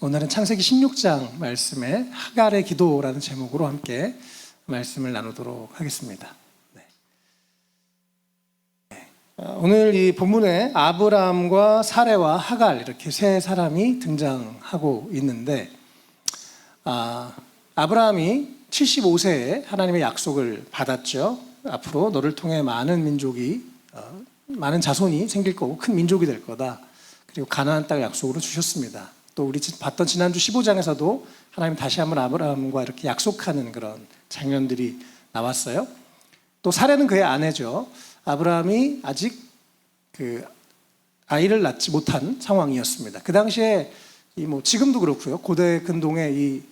오늘은 창세기 16장 말씀에 하갈의 기도라는 제목으로 함께 말씀을 나누도록 하겠습니다. 오늘 이 본문에 아브라함과 사레와 하갈 이렇게 세 사람이 등장하고 있는데, 아브라함이 75세에 하나님의 약속을 받았죠. 앞으로 너를 통해 많은 민족이, 많은 자손이 생길 거고 큰 민족이 될 거다. 그리고 가나안 땅을 약속으로 주셨습니다. 또 우리 봤던 지난주 15장에서도 하나님 다시 한번 아브라함과 이렇게 약속하는 그런 장면들이 나왔어요. 또 사레는 그의 아내죠. 아브라함이 아직 아이를 낳지 못한 상황이었습니다. 그 당시에 지금도 그렇고요. 고대 근동의 이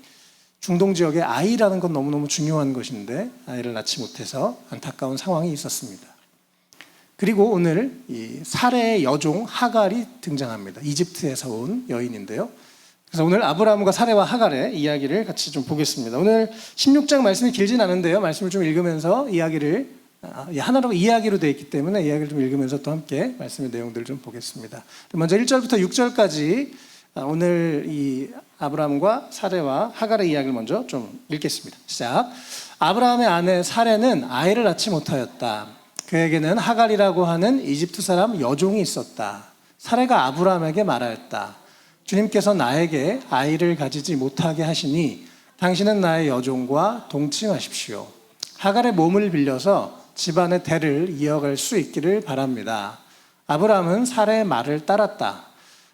중동 지역에 아이라는 건 너무너무 중요한 것인데 아이를 낳지 못해서 안타까운 상황이 있었습니다. 그리고 오늘 이 사레의 여종 하갈이 등장합니다. 이집트에서 온 여인인데요. 그래서 오늘 아브라함과 사레와 하갈의 이야기를 같이 좀 보겠습니다. 오늘 16장 말씀이 길진 않은데요. 말씀을 좀 읽으면서 이야기를 하나로 이야기로 되어 있기 때문에 이야기를 좀 읽으면서 또 함께 말씀의 내용들을 좀 보겠습니다. 먼저 1절부터 6절까지 오늘 이 아브라함과 사레와 하갈의 이야기를 먼저 좀 읽겠습니다. 시작. 아브라함의 아내 사레는 아이를 낳지 못하였다. 그에게는 하갈이라고 하는 이집트 사람 여종이 있었다. 사레가 아브라함에게 말하였다. 주님께서 나에게 아이를 가지지 못하게 하시니 당신은 나의 여종과 동침하십시오. 하갈의 몸을 빌려서 집안의 대를 이어갈 수 있기를 바랍니다. 아브라함은 사레의 말을 따랐다.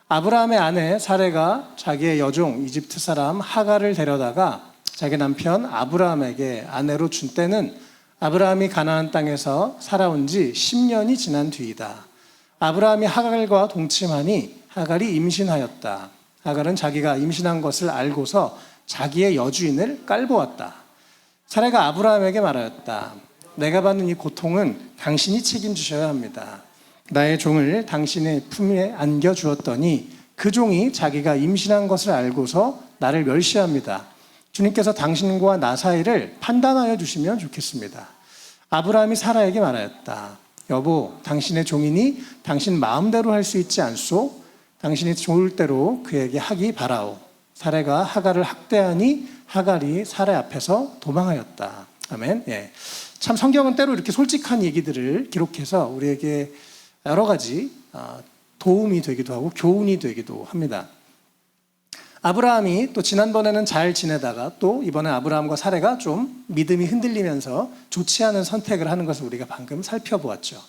아브라함의 아내 사레가 자기의 여종 이집트 사람 하갈을 데려다가 자기 남편 아브라함에게 아내로 준 때는 아브라함이 가나안 땅에서 살아온 지 10년이 지난 뒤이다. 아브라함이 하갈과 동침하니 하갈이 임신하였다. 하갈은 자기가 임신한 것을 알고서 자기의 여주인을 깔보았다. 사레가 아브라함에게 말하였다. 내가 받는 이 고통은 당신이 책임지셔야 합니다. 나의 종을 당신의 품에 안겨주었더니 그 종이 자기가 임신한 것을 알고서 나를 멸시합니다. 주님께서 당신과 나 사이를 판단하여 주시면 좋겠습니다. 아브라함이 사라에게 말하였다. 여보, 당신의 종이니 당신 마음대로 할 수 있지 않소? 당신이 좋을 대로 그에게 하기 바라오. 사레가 하갈을 학대하니 하갈이 사레 앞에서 도망하였다. 아멘. 예. 참 성경은 때로 이렇게 솔직한 얘기들을 기록해서 우리에게 여러 가지 도움이 되기도 하고 교훈이 되기도 합니다. 아브라함이 또 지난번에는 잘 지내다가 또 이번에 아브라함과 사레가 좀 믿음이 흔들리면서 좋지 않은 선택을 하는 것을 우리가 방금 살펴보았죠.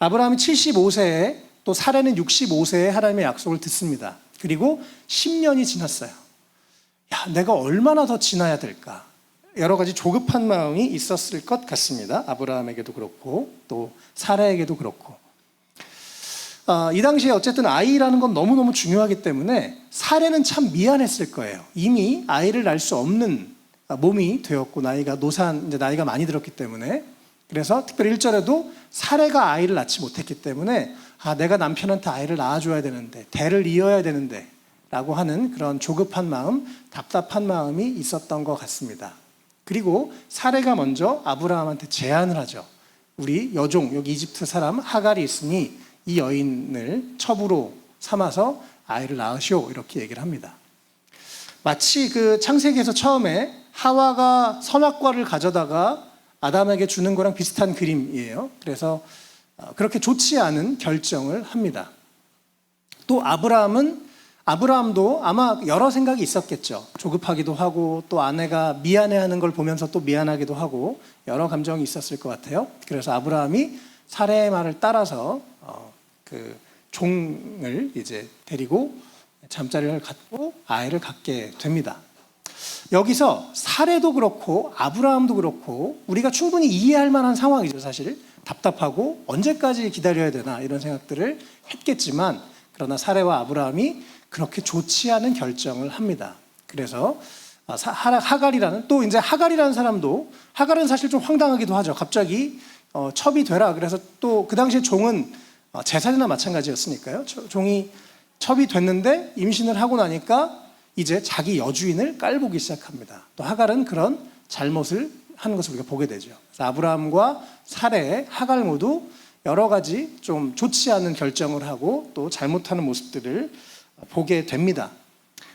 아브라함이 75세에 또 사레는 65세에 하나님의 약속을 듣습니다. 그리고 10년이 지났어요. 내가 얼마나 더 지나야 될까? 여러 가지 조급한 마음이 있었을 것 같습니다. 아브라함에게도 그렇고 또 사레에게도 그렇고. 이 당시에 어쨌든 아이라는 건 너무너무 중요하기 때문에 사레는 참 미안했을 거예요. 이미 아이를 낳을 수 없는 몸이 되었고 이제 나이가 많이 들었기 때문에. 그래서 특별히 1절에도 사레가 아이를 낳지 못했기 때문에 내가 남편한테 아이를 낳아줘야 되는데, 대를 이어야 되는데 라고 하는 그런 조급한 마음, 답답한 마음이 있었던 것 같습니다. 그리고 사레가 먼저 아브라함한테 제안을 하죠. 우리 여종, 여기 이집트 사람 하갈이 있으니 이 여인을 첩으로 삼아서 아이를 낳으시오, 이렇게 얘기를 합니다. 마치 그 창세기에서 처음에 하와가 선악과를 가져다가 아담에게 주는 거랑 비슷한 그림이에요. 그래서 그렇게 좋지 않은 결정을 합니다. 또 아브라함도 아마 여러 생각이 있었겠죠. 조급하기도 하고 또 아내가 미안해하는 걸 보면서 또 미안하기도 하고 여러 감정이 있었을 것 같아요. 그래서 아브라함이 사레의 말을 따라서 그 종을 이제 데리고 잠자리를 갖고 아이를 갖게 됩니다. 여기서 사레도 그렇고 아브라함도 그렇고 우리가 충분히 이해할 만한 상황이죠. 사실 답답하고 언제까지 기다려야 되나 이런 생각들을 했겠지만, 그러나 사레와 아브라함이 그렇게 좋지 않은 결정을 합니다. 그래서 하갈이라는, 또 이제 하갈이라는 사람도, 하갈은 사실 좀 황당하기도 하죠. 갑자기 첩이 되라. 그래서 또 그 당시에 종은 제사리나 마찬가지였으니까요. 종이 첩이 됐는데 임신을 하고 나니까 이제 자기 여주인을 깔보기 시작합니다. 또 하갈은 그런 잘못을 하는 것을 우리가 보게 되죠. 그래서 아브라함과 사레, 하갈 모두 여러 가지 좀 좋지 않은 결정을 하고 또 잘못하는 모습들을 보게 됩니다.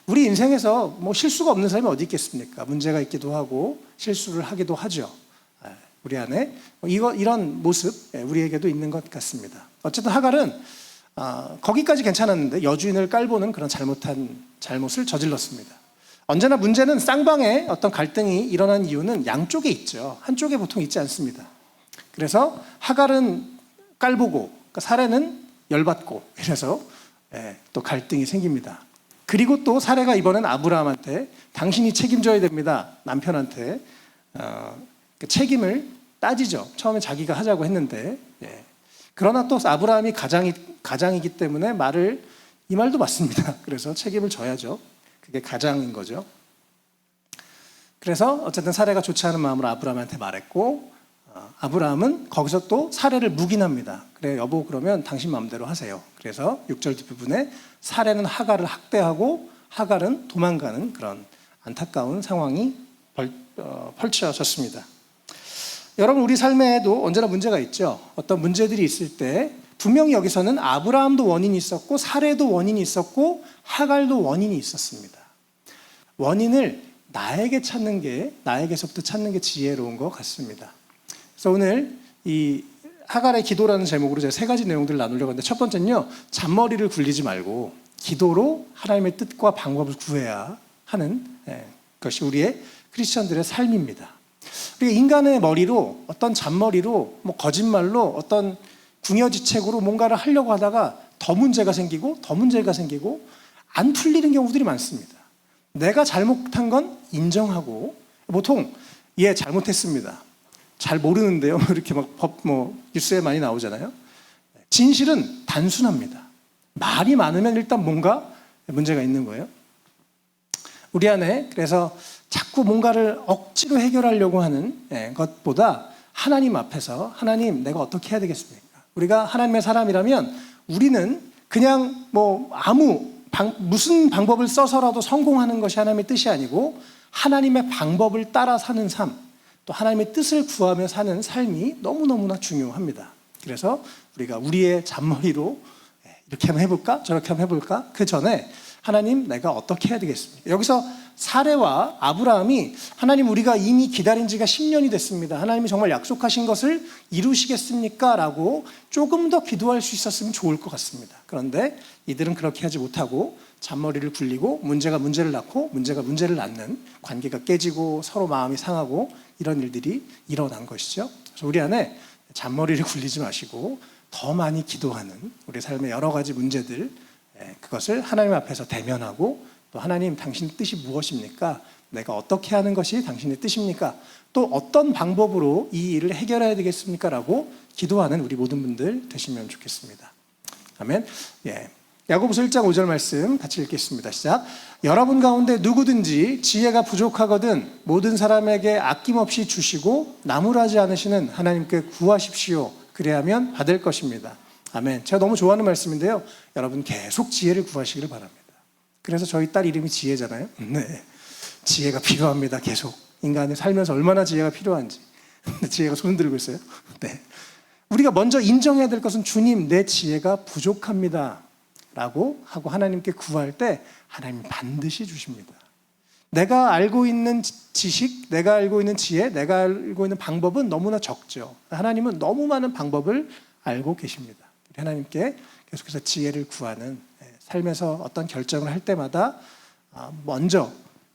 우리 인생에서 뭐 실수가 없는 사람이 어디 있겠습니까? 문제가 있기도 하고 실수를 하기도 하죠. 우리 안에 이런 모습 우리에게도 있는 것 같습니다. 어쨌든 하갈은 거기까지 괜찮았는데 여주인을 깔보는 그런 잘못을 저질렀습니다. 언제나 문제는 쌍방의 어떤 갈등이 일어난 이유는 양쪽에 있죠. 한쪽에 보통 있지 않습니다. 그래서 하갈은 깔보고 사레는 열받고 이래서 또 갈등이 생깁니다. 그리고 또 사레가 이번엔 아브라함한테 당신이 책임져야 됩니다. 남편한테 그 책임을 따지죠. 처음에 자기가 하자고 했는데 그러나 또 아브라함이 가장이기 때문에 이 말도 맞습니다. 그래서 책임을 져야죠. 그게 가장인 거죠. 그래서 어쨌든 사레가 좋지 않은 마음으로 아브라함한테 말했고 아브라함은 거기서 또 사레를 묵인합니다. 그래 여보 그러면 당신 마음대로 하세요. 그래서 6절 뒷부분에 사레는 하갈을 학대하고 하갈은 도망가는 그런 안타까운 상황이 펼쳐졌습니다. 여러분 우리 삶에도 언제나 문제가 있죠. 어떤 문제들이 있을 때 분명히 여기서는 아브라함도 원인이 있었고 사레도 원인이 있었고 하갈도 원인이 있었습니다. 원인을 나에게서부터 찾는 게 지혜로운 것 같습니다. 그래서 오늘 이 하갈의 기도라는 제목으로 제가 3가지 내용들을 나누려고 하는데 첫 번째는요. 잔머리를 굴리지 말고 기도로 하나님의 뜻과 방법을 구해야 하는 것이 우리의 크리스천들의 삶입니다. 우리가 인간의 머리로 어떤 잔머리로 거짓말로 어떤 궁여지책으로 뭔가를 하려고 하다가 더 문제가 생기고 안 풀리는 경우들이 많습니다. 내가 잘못한 건 인정하고 보통 잘못했습니다. 잘 모르는데요. 이렇게 뉴스에 많이 나오잖아요. 진실은 단순합니다. 말이 많으면 일단 뭔가 문제가 있는 거예요. 우리 안에 그래서 자꾸 뭔가를 억지로 해결하려고 하는 것보다 하나님 앞에서 하나님 내가 어떻게 해야 되겠습니까? 우리가 하나님의 사람이라면 우리는 그냥 무슨 방법을 써서라도 성공하는 것이 하나님의 뜻이 아니고 하나님의 방법을 따라 사는 삶, 또 하나님의 뜻을 구하며 사는 삶이 너무너무나 중요합니다. 그래서 우리가 우리의 잔머리로 이렇게 한번 해볼까? 저렇게 한번 해볼까? 그 전에 하나님 내가 어떻게 해야 되겠습니까? 여기서 사레와 아브라함이 하나님 우리가 이미 기다린 지가 10년이 됐습니다. 하나님이 정말 약속하신 것을 이루시겠습니까? 라고 조금 더 기도할 수 있었으면 좋을 것 같습니다. 그런데 이들은 그렇게 하지 못하고 잔머리를 굴리고 문제가 문제를 낳고 문제가 문제를 낳는 관계가 깨지고 서로 마음이 상하고 이런 일들이 일어난 것이죠. 그래서 우리 안에 잔머리를 굴리지 마시고 더 많이 기도하는 우리 삶의 여러 가지 문제들 그것을 하나님 앞에서 대면하고 또 하나님 당신 뜻이 무엇입니까? 내가 어떻게 하는 것이 당신의 뜻입니까? 또 어떤 방법으로 이 일을 해결해야 되겠습니까? 라고 기도하는 우리 모든 분들 되시면 좋겠습니다. 아멘. 야고보서 1장 5절 말씀 같이 읽겠습니다. 시작. 여러분 가운데 누구든지 지혜가 부족하거든 모든 사람에게 아낌없이 주시고 나무라지 않으시는 하나님께 구하십시오. 그래야면 받을 것입니다. 아멘. 제가 너무 좋아하는 말씀인데요. 여러분 계속 지혜를 구하시기를 바랍니다. 그래서 저희 딸 이름이 지혜잖아요. 네, 지혜가 필요합니다. 계속 인간이 살면서 얼마나 지혜가 필요한지. 지혜가 손 들고 있어요. 네, 우리가 먼저 인정해야 될 것은 주님 내 지혜가 부족합니다 라고 하고 하나님께 구할 때 하나님 반드시 주십니다. 내가 알고 있는 지식, 내가 알고 있는 지혜, 내가 알고 있는 방법은 너무나 적죠. 하나님은 너무 많은 방법을 알고 계십니다. 하나님께 계속해서 지혜를 구하는 삶에서 어떤 결정을 할 때마다 먼저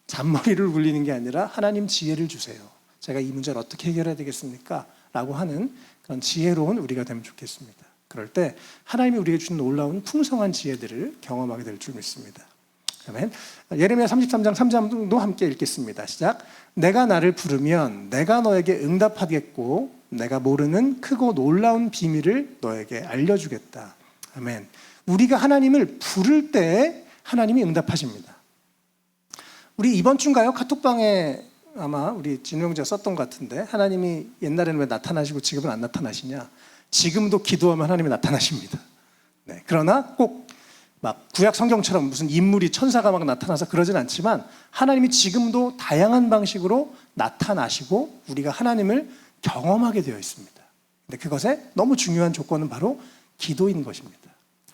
잔머리를 굴리는 게 아니라 하나님 지혜를 주세요. 제가 이 문제를 어떻게 해결해야 되겠습니까? 라고 하는 그런 지혜로운 우리가 되면 좋겠습니다. 그럴 때 하나님이 우리에게 주는 놀라운 풍성한 지혜들을 경험하게 될 줄 믿습니다. 아멘. 예레미야 33장 3절도 함께 읽겠습니다. 시작. 내가 나를 부르면 내가 너에게 응답하겠고 내가 모르는 크고 놀라운 비밀을 너에게 알려주겠다. 아멘. 우리가 하나님을 부를 때 하나님이 응답하십니다. 우리 이번 주인가요? 카톡방에 아마 우리 진용자가 썼던 것 같은데 하나님이 옛날에는 왜 나타나시고 지금은 안 나타나시냐? 지금도 기도하면 하나님이 나타나십니다. 네, 그러나 꼭 막 구약 성경처럼 무슨 인물이 천사가 막 나타나서 그러진 않지만 하나님이 지금도 다양한 방식으로 나타나시고 우리가 하나님을 경험하게 되어 있습니다. 근데 그것의 너무 중요한 조건은 바로 기도인 것입니다.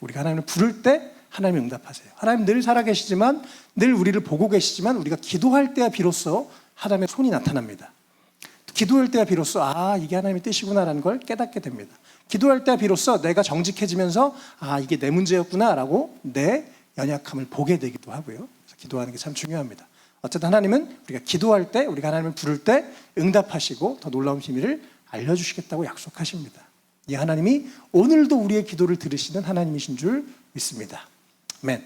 우리가 하나님을 부를 때 하나님 응답하세요. 하나님 늘 살아계시지만, 늘 우리를 보고 계시지만, 우리가 기도할 때야 비로소 하나님의 손이 나타납니다. 기도할 때야 비로소 이게 하나님의 뜻이구나라는 걸 깨닫게 됩니다. 기도할 때야 비로소 내가 정직해지면서 이게 내 문제였구나라고 내 연약함을 보게 되기도 하고요. 그래서 기도하는 게 참 중요합니다. 어쨌든 하나님은 우리가 기도할 때, 우리가 하나님을 부를 때 응답하시고 더 놀라운 비밀을 알려주시겠다고 약속하십니다. 이 하나님이 오늘도 우리의 기도를 들으시는 하나님이신 줄 믿습니다. 아멘.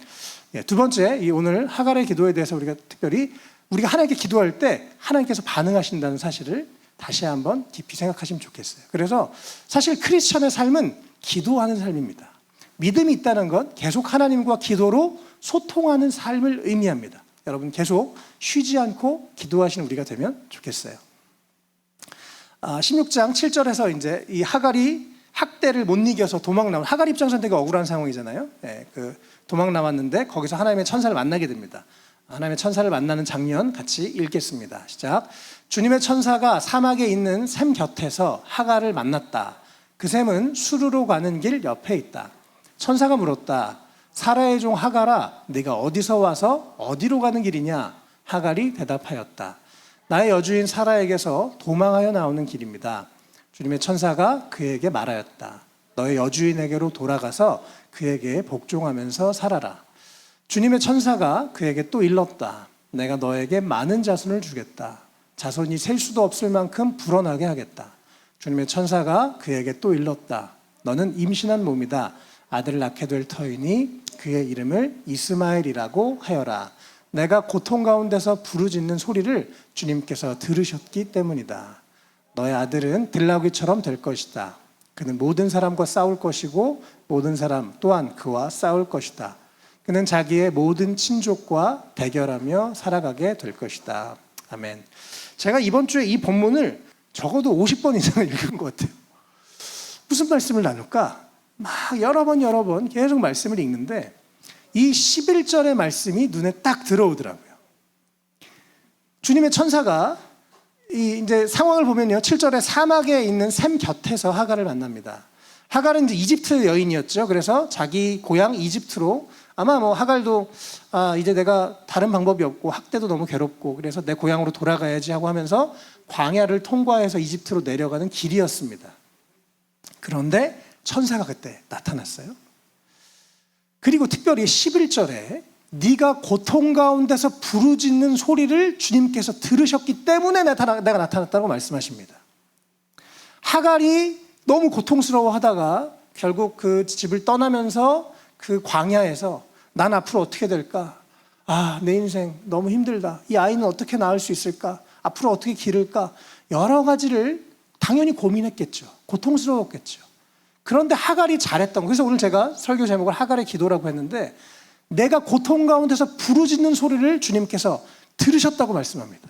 두 번째, 이 오늘 하갈의 기도에 대해서 우리가 특별히 우리가 하나님께 기도할 때 하나님께서 반응하신다는 사실을 다시 한번 깊이 생각하시면 좋겠어요. 그래서 사실 크리스천의 삶은 기도하는 삶입니다. 믿음이 있다는 건 계속 하나님과 기도로 소통하는 삶을 의미합니다. 여러분 계속 쉬지 않고 기도하시는 우리가 되면 좋겠어요. 16장 7절에서 이제 이 하갈이 학대를 못 이겨서 도망 나온, 하갈 입장에서는 되게 억울한 상황이잖아요. 도망 나왔는데 거기서 하나님의 천사를 만나게 됩니다. 하나님의 천사를 만나는 장면 같이 읽겠습니다. 시작. 주님의 천사가 사막에 있는 샘 곁에서 하갈을 만났다. 그 샘은 수르로 가는 길 옆에 있다. 천사가 물었다. 사라의 종 하갈아, 네가 어디서 와서 어디로 가는 길이냐? 하갈이 대답하였다. 나의 여주인 사라에게서 도망하여 나오는 길입니다. 주님의 천사가 그에게 말하였다. 너의 여주인에게로 돌아가서 그에게 복종하면서 살아라. 주님의 천사가 그에게 또 일렀다. 내가 너에게 많은 자손을 주겠다. 자손이 셀 수도 없을 만큼 불어나게 하겠다. 주님의 천사가 그에게 또 일렀다. 너는 임신한 몸이다. 아들을 낳게 될 터이니 그의 이름을 이스마엘이라고 하여라. 내가 고통 가운데서 부르짖는 소리를 주님께서 들으셨기 때문이다. 너의 아들은 들나귀처럼 될 것이다. 그는 모든 사람과 싸울 것이고 모든 사람 또한 그와 싸울 것이다. 그는 자기의 모든 친족과 대결하며 살아가게 될 것이다. 아멘. 제가 이번 주에 이 본문을 적어도 50번 이상을 읽은 것 같아요. 무슨 말씀을 나눌까? 막 여러 번 계속 말씀을 읽는데 이 11절의 말씀이 눈에 딱 들어오더라고요. 주님의 천사가 이제 상황을 보면요, 7절에 사막에 있는 샘 곁에서 하갈을 만납니다. 하갈은 이제 이집트 여인이었죠. 그래서 자기 고향 이집트로, 아마 하갈도 이제 내가 다른 방법이 없고 학대도 너무 괴롭고 그래서 내 고향으로 돌아가야지 하고 하면서 광야를 통과해서 이집트로 내려가는 길이었습니다. 그런데 천사가 그때 나타났어요. 그리고 특별히 11절에 네가 고통 가운데서 부르짖는 소리를 주님께서 들으셨기 때문에 내가 나타났다고 말씀하십니다. 하갈이 너무 고통스러워하다가 결국 그 집을 떠나면서 그 광야에서 난 앞으로 어떻게 될까? 내 인생 너무 힘들다. 이 아이는 어떻게 낳을 수 있을까? 앞으로 어떻게 기를까? 여러 가지를 당연히 고민했겠죠. 고통스러웠겠죠. 그런데 하갈이 잘했던, 그래서 오늘 제가 설교 제목을 하갈의 기도라고 했는데 내가 고통 가운데서 부르짖는 소리를 주님께서 들으셨다고 말씀합니다.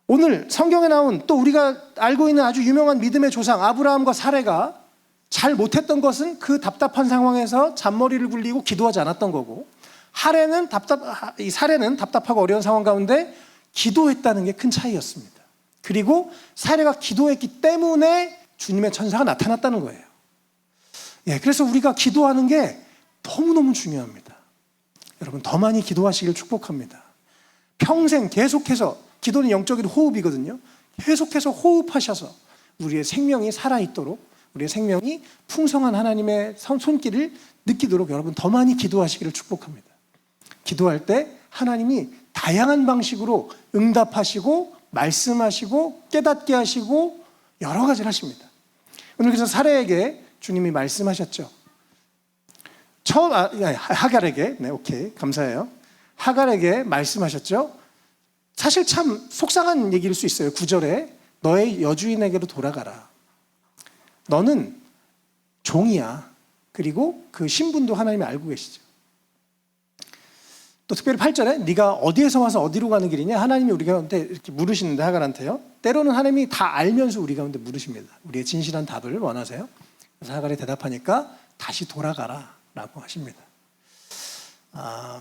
오늘 성경에 나온 또 우리가 알고 있는 아주 유명한 믿음의 조상 아브라함과 사레가 잘 못했던 것은 그 답답한 상황에서 잔머리를 굴리고 기도하지 않았던 거고, 이 사레는 답답하고 어려운 상황 가운데 기도했다는 게 큰 차이였습니다. 그리고 사레가 기도했기 때문에 주님의 천사가 나타났다는 거예요. 그래서 우리가 기도하는 게 너무너무 중요합니다. 여러분 더 많이 기도하시길 축복합니다. 평생 계속해서, 기도는 영적인 호흡이거든요. 계속해서 호흡하셔서 우리의 생명이 살아있도록, 우리의 생명이 풍성한 하나님의 손길을 느끼도록 여러분 더 많이 기도하시기를 축복합니다. 기도할 때 하나님이 다양한 방식으로 응답하시고 말씀하시고 깨닫게 하시고 여러 가지를 하십니다. 오늘 그래서 사레에게 주님이 말씀하셨죠. 하갈에게, 감사해요. 하갈에게 말씀하셨죠. 사실 참 속상한 얘기일 수 있어요. 9절에 너의 여주인에게로 돌아가라. 너는 종이야. 그리고 그 신분도 하나님이 알고 계시죠. 또 특별히 8절에 네가 어디에서 와서 어디로 가는 길이냐? 하나님이 우리 가운데 이렇게 물으시는데 하갈한테요. 때로는 하나님이 다 알면서 우리 가운데 물으십니다. 우리의 진실한 답을 원하세요. 그래서 하갈이 대답하니까 다시 돌아가라 라고 하십니다.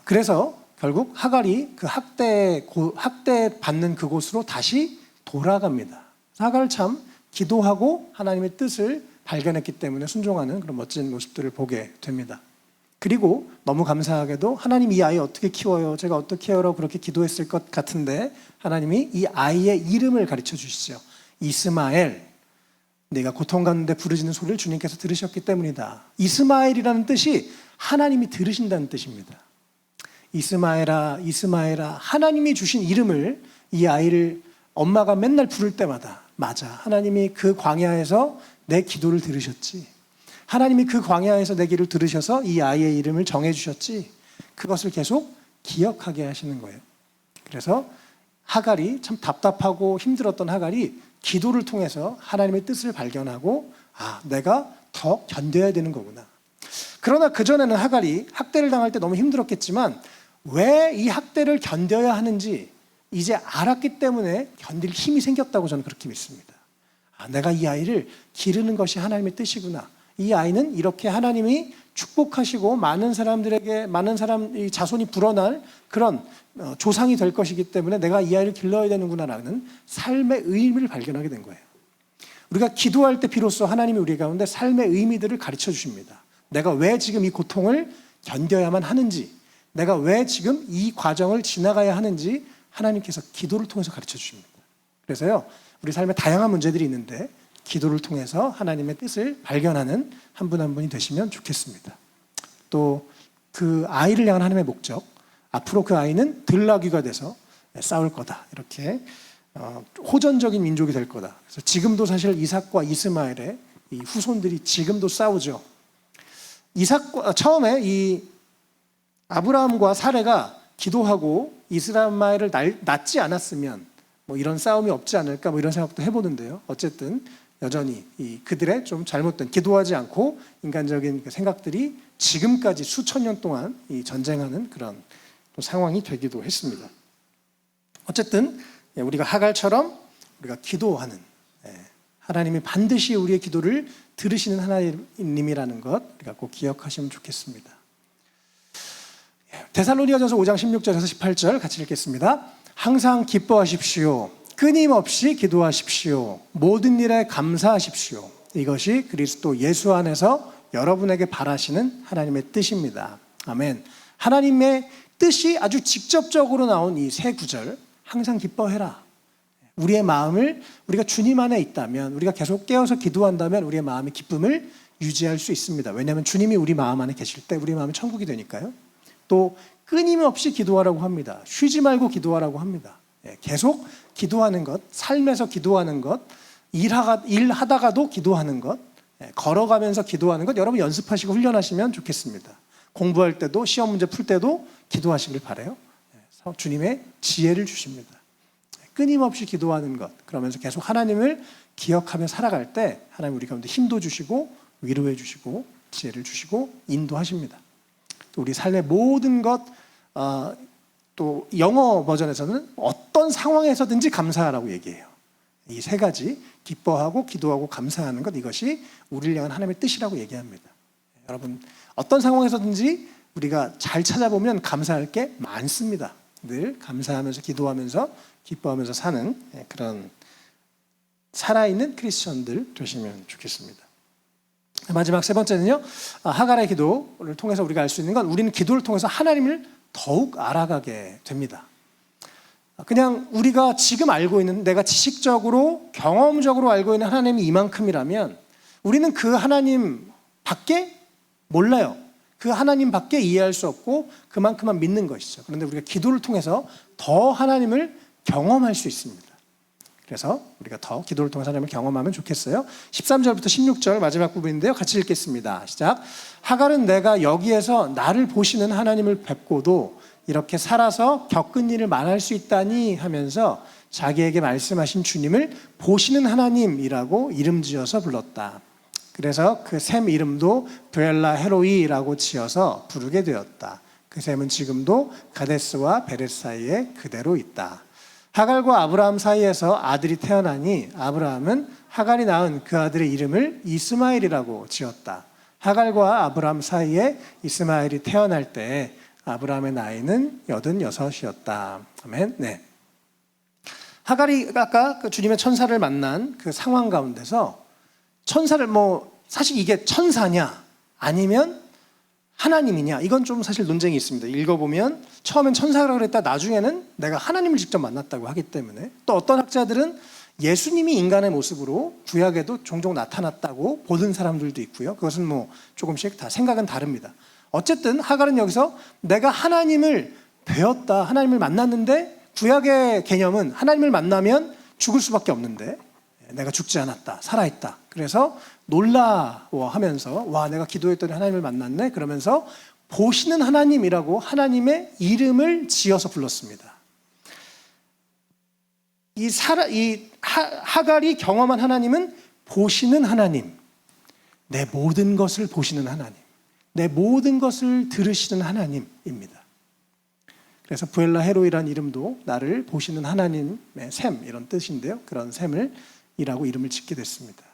그래서 결국 하갈이 그 학대 받는 그곳으로 다시 돌아갑니다. 하갈 참 기도하고 하나님의 뜻을 발견했기 때문에 순종하는 그런 멋진 모습들을 보게 됩니다. 그리고 너무 감사하게도 하나님 이 아이 어떻게 키워요? 제가 어떻게 해요라고 그렇게 기도했을 것 같은데 하나님이 이 아이의 이름을 가르쳐 주시죠. 이스마엘, 내가 고통 가운데 부르짖는 소리를 주님께서 들으셨기 때문이다. 이스마엘이라는 뜻이 하나님이 들으신다는 뜻입니다. 이스마엘아, 이스마엘아, 하나님이 주신 이름을 이 아이를 엄마가 맨날 부를 때마다 맞아, 하나님이 그 광야에서 내 기도를 들으셨지. 하나님이 그 광야에서 내 기도를 들으셔서 이 아이의 이름을 정해주셨지. 그것을 계속 기억하게 하시는 거예요. 그래서 하갈이 참 답답하고 힘들었던 하갈이 기도를 통해서 하나님의 뜻을 발견하고 내가 더 견뎌야 되는 거구나. 그러나 그전에는 하갈이 학대를 당할 때 너무 힘들었겠지만 왜 이 학대를 견뎌야 하는지 이제 알았기 때문에 견딜 힘이 생겼다고 저는 그렇게 믿습니다. 내가 이 아이를 기르는 것이 하나님의 뜻이구나. 이 아이는 이렇게 하나님이 축복하시고 많은 사람들에게 많은 사람 자손이 불어날 그런 조상이 될 것이기 때문에 내가 이 아이를 길러야 되는구나라는 삶의 의미를 발견하게 된 거예요. 우리가 기도할 때 비로소 하나님이 우리 가운데 삶의 의미들을 가르쳐 주십니다. 내가 왜 지금 이 고통을 견뎌야만 하는지, 내가 왜 지금 이 과정을 지나가야 하는지 하나님께서 기도를 통해서 가르쳐 주십니다. 그래서요, 우리 삶에 다양한 문제들이 있는데 기도를 통해서 하나님의 뜻을 발견하는 한 분 한 분이 되시면 좋겠습니다. 또 그 아이를 향한 하나님의 목적, 앞으로 그 아이는 들나귀가 돼서 싸울 거다. 이렇게 호전적인 민족이 될 거다. 그래서 지금도 사실 이삭과 이스마엘의 이 후손들이 지금도 싸우죠. 처음에 이 아브라함과 사레가 기도하고 이스마엘을 낳지 않았으면 뭐 이런 싸움이 없지 않을까 뭐 이런 생각도 해보는데요. 어쨌든 여전히 그들의 좀 잘못된 기도하지 않고 인간적인 생각들이 지금까지 수천 년 동안 이 전쟁하는 그런 또 상황이 되기도 했습니다. 어쨌든 우리가 하갈처럼 우리가 기도하는 하나님이 반드시 우리의 기도를 들으시는 하나님이라는 것 우리가 꼭 기억하시면 좋겠습니다. 데살로니가전서 5장 16절에서 18절 같이 읽겠습니다. 항상 기뻐하십시오. 끊임없이 기도하십시오. 모든 일에 감사하십시오. 이것이 그리스도 예수 안에서 여러분에게 바라시는 하나님의 뜻입니다. 아멘. 하나님의 뜻이 아주 직접적으로 나온 이 세 구절, 항상 기뻐해라. 우리의 마음을 우리가 주님 안에 있다면, 우리가 계속 깨어서 기도한다면 우리의 마음의 기쁨을 유지할 수 있습니다. 왜냐하면 주님이 우리 마음 안에 계실 때 우리 마음이 천국이 되니까요. 또 끊임없이 기도하라고 합니다. 쉬지 말고 기도하라고 합니다. 계속 기도하는 것, 삶에서 기도하는 것, 일하다가도 기도하는 것, 걸어가면서 기도하는 것 여러분 연습하시고 훈련하시면 좋겠습니다. 공부할 때도 시험 문제 풀 때도 기도하시길 바라요. 주님의 지혜를 주십니다. 끊임없이 기도하는 것, 그러면서 계속 하나님을 기억하며 살아갈 때 하나님 우리 가운데 힘도 주시고 위로해 주시고 지혜를 주시고 인도하십니다. 또 우리 삶의 모든 것, 또 영어 버전에서는 어떤 상황에서든지 감사하라고 얘기해요. 이 세 가지, 기뻐하고 기도하고 감사하는 것, 이것이 우리를 향한 하나님의 뜻이라고 얘기합니다. 여러분, 어떤 상황에서든지 우리가 잘 찾아보면 감사할 게 많습니다. 늘 감사하면서 기도하면서 기뻐하면서 사는 그런 살아있는 크리스천들 되시면 좋겠습니다. 마지막 세 번째는요, 하갈의 기도를 통해서 우리가 알 수 있는 건 우리는 기도를 통해서 하나님을 더욱 알아가게 됩니다. 그냥 우리가 지금 알고 있는, 내가 지식적으로 경험적으로 알고 있는 하나님이 이만큼이라면 우리는 그 하나님 밖에 몰라요. 그 하나님 밖에 이해할 수 없고 그만큼만 믿는 것이죠. 그런데 우리가 기도를 통해서 더 하나님을 경험할 수 있습니다. 그래서 우리가 더 기도를 통해서 하나님을 경험하면 좋겠어요. 13절부터 16절 마지막 부분인데요. 같이 읽겠습니다. 시작. 하갈은 내가 여기에서 나를 보시는 하나님을 뵙고도 이렇게 살아서 겪은 일을 말할 수 있다니 하면서 자기에게 말씀하신 주님을 보시는 하나님이라고 이름 지어서 불렀다. 그래서 그 샘 이름도 브엘라 헤로이라고 지어서 부르게 되었다. 그 샘은 지금도 가데스와 베렛 사이에 그대로 있다. 하갈과 아브라함 사이에서 아들이 태어나니 아브라함은 하갈이 낳은 그 아들의 이름을 이스마엘이라고 지었다. 하갈과 아브라함 사이에 이스마엘이 태어날 때 아브라함의 나이는 86이었다. 아멘. 네. 하갈이 아까 그 주님의 천사를 만난 그 상황 가운데서 천사를 사실 이게 천사냐 아니면 하나님이냐? 이건 좀 사실 논쟁이 있습니다. 읽어보면 처음엔 천사라고 그랬다 나중에는 내가 하나님을 직접 만났다고 하기 때문에, 또 어떤 학자들은 예수님이 인간의 모습으로 구약에도 종종 나타났다고 보는 사람들도 있고요. 그것은 뭐 조금씩 다 생각은 다릅니다. 어쨌든 하갈은 여기서 내가 하나님을 배웠다, 하나님을 만났는데, 구약의 개념은 하나님을 만나면 죽을 수밖에 없는데 내가 죽지 않았다, 살아있다. 그래서 놀라워하면서 와, 내가 기도했더니 하나님을 만났네, 그러면서 보시는 하나님이라고 하나님의 이름을 지어서 불렀습니다. 하갈이 경험한 하나님은 보시는 하나님, 내 모든 것을 보시는 하나님, 내 모든 것을 들으시는 하나님입니다. 그래서 부엘라 헤로이라는 이름도 나를 보시는 하나님의 셈, 이런 뜻인데요. 그런 셈이라고 이름을 짓게 됐습니다.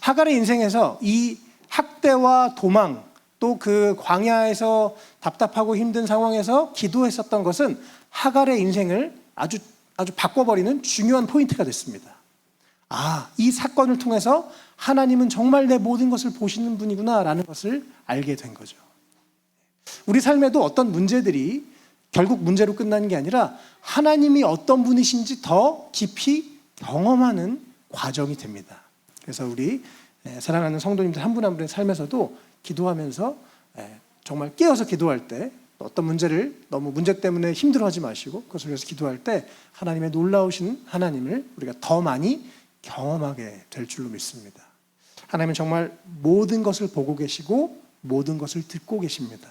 하갈의 인생에서 이 학대와 도망, 또 그 광야에서 답답하고 힘든 상황에서 기도했었던 것은 하갈의 인생을 아주 바꿔버리는 중요한 포인트가 됐습니다. 아, 이 사건을 통해서 하나님은 정말 내 모든 것을 보시는 분이구나라는 것을 알게 된 거죠. 우리 삶에도 어떤 문제들이 결국 문제로 끝나는 게 아니라 하나님이 어떤 분이신지 더 깊이 경험하는 과정이 됩니다. 그래서 우리 사랑하는 성도님들 한 분 한 분의 삶에서도 기도하면서 정말 깨어서 기도할 때, 어떤 문제를 너무 문제 때문에 힘들어하지 마시고 그것을 위해서 기도할 때 하나님의 놀라우신 하나님을 우리가 더 많이 경험하게 될 줄로 믿습니다. 하나님은 정말 모든 것을 보고 계시고 모든 것을 듣고 계십니다.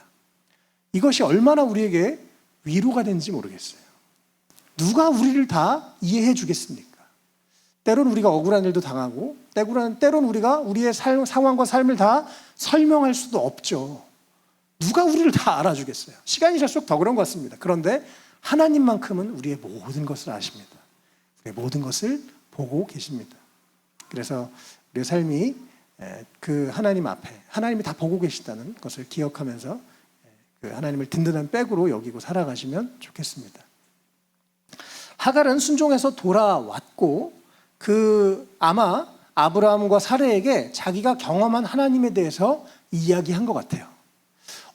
이것이 얼마나 우리에게 위로가 되는지 모르겠어요. 누가 우리를 다 이해해 주겠습니까? 때로는 우리가 억울한 일도 당하고, 때로는 우리가 우리의 상황과 삶을 다 설명할 수도 없죠. 누가 우리를 다 알아주겠어요? 시간이 갈수록 더 그런 것 같습니다. 그런데 하나님만큼은 우리의 모든 것을 아십니다. 우리의 모든 것을 보고 계십니다. 그래서 우리의 삶이 그 하나님 앞에 하나님이 다 보고 계시다는 것을 기억하면서 그 하나님을 든든한 백으로 여기고 살아가시면 좋겠습니다. 하갈은 순종해서 돌아왔고, 아마 아브라함과 사레에게 자기가 경험한 하나님에 대해서 이야기한 것 같아요.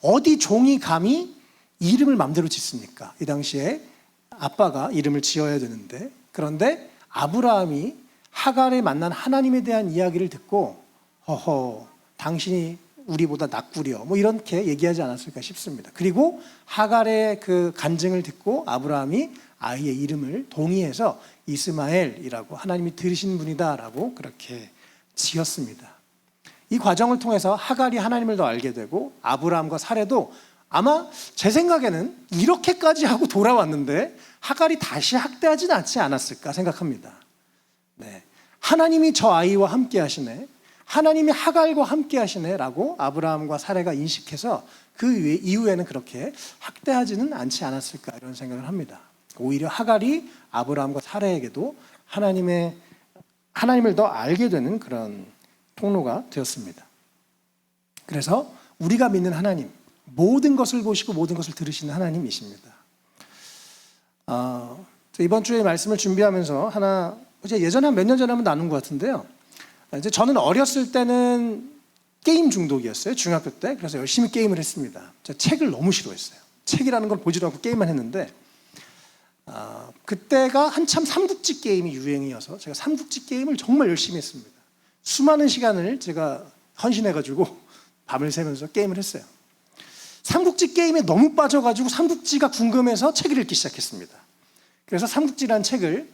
어디 종이 감히 이름을 마음대로 짓습니까? 이 당시에 아빠가 이름을 지어야 되는데, 그런데 아브라함이 하갈에 만난 하나님에 대한 이야기를 듣고 허허, 당신이 우리보다 낫구려, 뭐 이렇게 얘기하지 않았을까 싶습니다. 그리고 하갈의 그 간증을 듣고 아브라함이 아이의 이름을 동의해서 이스마엘이라고, 하나님이 들으신 분이다라고 그렇게 지었습니다. 이 과정을 통해서 하갈이 하나님을 더 알게 되고, 아브라함과 사레도 아마 제 생각에는 이렇게까지 하고 돌아왔는데 하갈이 다시 학대하지는 않지 않았을까 생각합니다. 네. 하나님이 저 아이와 함께 하시네, 하나님이 하갈과 함께 하시네라고 아브라함과 사레가 인식해서 그 이후에는 그렇게 학대하지는 않지 않았을까, 이런 생각을 합니다. 오히려 하갈이 아브라함과 사레에게도 하나님을 더 알게 되는 그런 통로가 되었습니다. 그래서 우리가 믿는 하나님, 모든 것을 보시고 모든 것을 들으시는 하나님이십니다. 이번 주에 말씀을 준비하면서 예전에 몇 년 전에 한번 나눈 것 같은데요. 이제 저는 어렸을 때는 게임 중독이었어요. 중학교 때. 그래서 열심히 게임을 했습니다. 제가 책을 너무 싫어했어요. 책이라는 걸 보지도 않고 게임만 했는데, 그때가 한참 삼국지 게임이 유행이어서 제가 삼국지 게임을 정말 열심히 했습니다. 수많은 시간을 제가 헌신해가지고 밤을 새면서 게임을 했어요. 삼국지 게임에 너무 빠져가지고 삼국지가 궁금해서 책을 읽기 시작했습니다. 그래서 삼국지라는 책을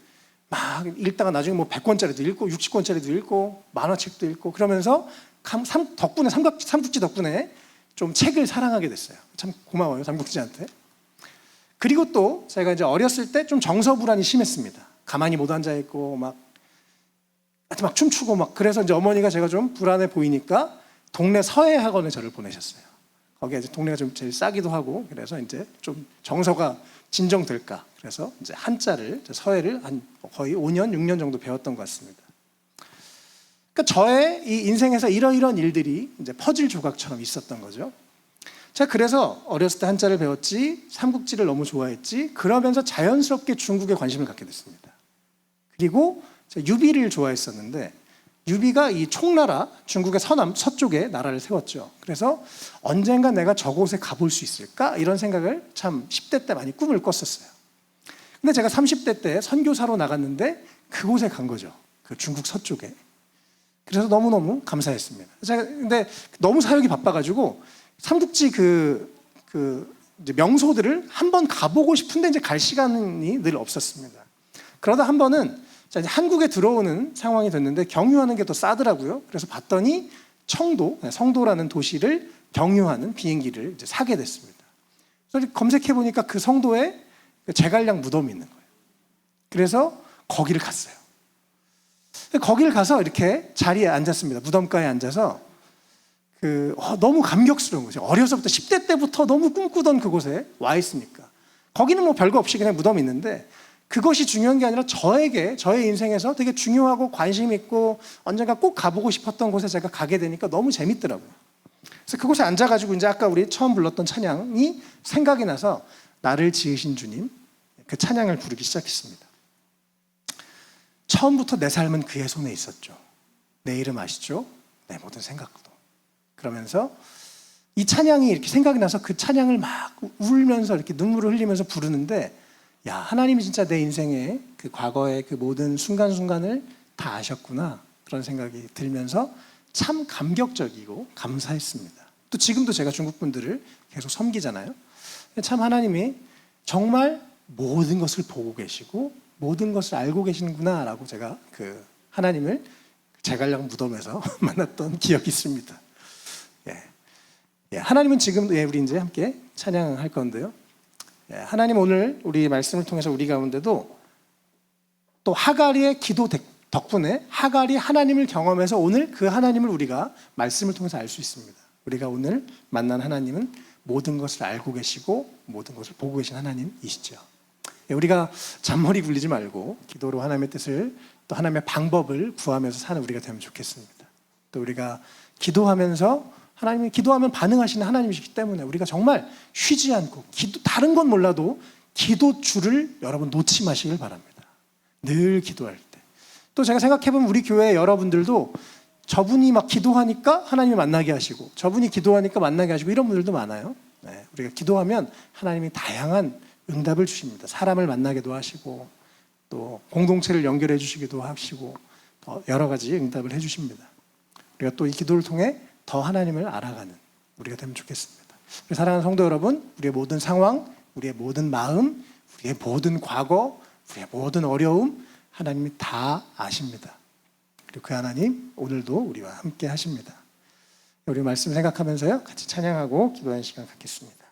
막 읽다가 나중에 뭐 100권짜리도 읽고 60권짜리도 읽고 만화책도 읽고, 그러면서 삼국지 덕분에 좀 책을 사랑하게 됐어요. 참 고마워요, 삼국지한테. 그리고 또 제가 이제 어렸을 때 좀 정서 불안이 심했습니다. 가만히 못 앉아 있고 막 춤추고 막, 그래서 이제 어머니가 제가 좀 불안해 보이니까 동네 서예 학원에 저를 보내셨어요. 거기에 이제 동네가 좀 제일 싸기도 하고, 그래서 이제 좀 정서가 진정될까, 그래서 이제 한자를, 서예를 한 거의 5년, 6년 정도 배웠던 것 같습니다. 그러니까 저의 이 인생에서 이러이러한 일들이 이제 퍼즐 조각처럼 있었던 거죠. 제가 그래서 어렸을 때 한자를 배웠지, 삼국지를 너무 좋아했지, 그러면서 자연스럽게 중국에 관심을 갖게 됐습니다. 그리고 제가 유비를 좋아했었는데, 유비가 이 총나라, 중국의 서쪽에 나라를 세웠죠. 그래서 언젠가 내가 저곳에 가볼 수 있을까? 이런 생각을 참 10대 때 많이 꿈을 꿨었어요. 근데 제가 30대 때 선교사로 나갔는데 그곳에 간 거죠. 그 중국 서쪽에. 그래서 너무너무 감사했습니다. 제가 근데 너무 사역이 바빠가지고 삼국지 이제 명소들을 한번 가보고 싶은데 이제 갈 시간이 늘 없었습니다. 그러다 한 번은 이제 한국에 들어오는 상황이 됐는데 경유하는 게 더 싸더라고요. 그래서 봤더니 성도라는 도시를 경유하는 비행기를 이제 사게 됐습니다. 그래서 검색해 보니까 그 성도에 제갈량 무덤이 있는 거예요. 그래서 거기를 갔어요. 거기를 가서 이렇게 자리에 앉았습니다. 무덤가에 앉아서 너무 감격스러운 거죠. 어려서부터 10대 때부터 너무 꿈꾸던 그곳에 와 있으니까. 거기는 뭐 별거 없이 그냥 무덤이 있는데 그것이 중요한 게 아니라 저의 인생에서 되게 중요하고 관심 있고 언젠가 꼭 가보고 싶었던 곳에 제가 가게 되니까 너무 재밌더라고요. 그래서 그곳에 앉아가지고 이제 아까 우리 처음 불렀던 찬양이 생각이 나서 나를 지으신 주님, 그 찬양을 부르기 시작했습니다. 처음부터 내 삶은 그의 손에 있었죠. 내 이름 아시죠? 내 모든 생각도. 그러면서 이 찬양이 이렇게 생각이 나서 그 찬양을 막 울면서 이렇게 눈물을 흘리면서 부르는데 야, 하나님이 진짜 내 인생의 그 과거의 그 모든 순간순간을 다 아셨구나 그런 생각이 들면서 참 감격적이고 감사했습니다. 또 지금도 제가 중국 분들을 계속 섬기잖아요. 참 하나님이 정말 모든 것을 보고 계시고 모든 것을 알고 계시는구나 라고 제가 그 하나님을 제갈량 무덤에서 만났던 기억이 있습니다. 하나님은 지금 우리 이제 함께 찬양할 건데요. 하나님 오늘 우리 말씀을 통해서 우리 가운데도 또 하갈이의 기도 덕분에 하갈이 하나님을 경험해서 오늘 그 하나님을 우리가 말씀을 통해서 알 수 있습니다. 우리가 오늘 만난 하나님은 모든 것을 알고 계시고 모든 것을 보고 계신 하나님이시죠. 우리가 잔머리 굴리지 말고 기도로 하나님의 뜻을 또 하나님의 방법을 구하면서 사는 우리가 되면 좋겠습니다. 또 우리가 기도하면서 하나님이 기도하면 반응하시는 하나님이시기 때문에 우리가 정말 쉬지 않고 다른 건 몰라도 기도줄을 여러분 놓지 마시길 바랍니다. 늘 기도할 때. 또 제가 생각해보면 우리 교회 여러분들도 저분이 막 기도하니까 하나님이 만나게 하시고 저분이 기도하니까 만나게 하시고 이런 분들도 많아요. 우리가 기도하면 하나님이 다양한 응답을 주십니다. 사람을 만나기도 하시고 또 공동체를 연결해 주시기도 하시고 여러 가지 응답을 해 주십니다. 우리가 또 이 기도를 통해 더 하나님을 알아가는 우리가 되면 좋겠습니다. 우리 사랑하는 성도 여러분, 우리의 모든 상황, 우리의 모든 마음, 우리의 모든 과거, 우리의 모든 어려움 하나님이 다 아십니다. 그리고 그 하나님 오늘도 우리와 함께 하십니다. 우리 말씀 생각하면서요 같이 찬양하고 기도하는 시간 갖겠습니다.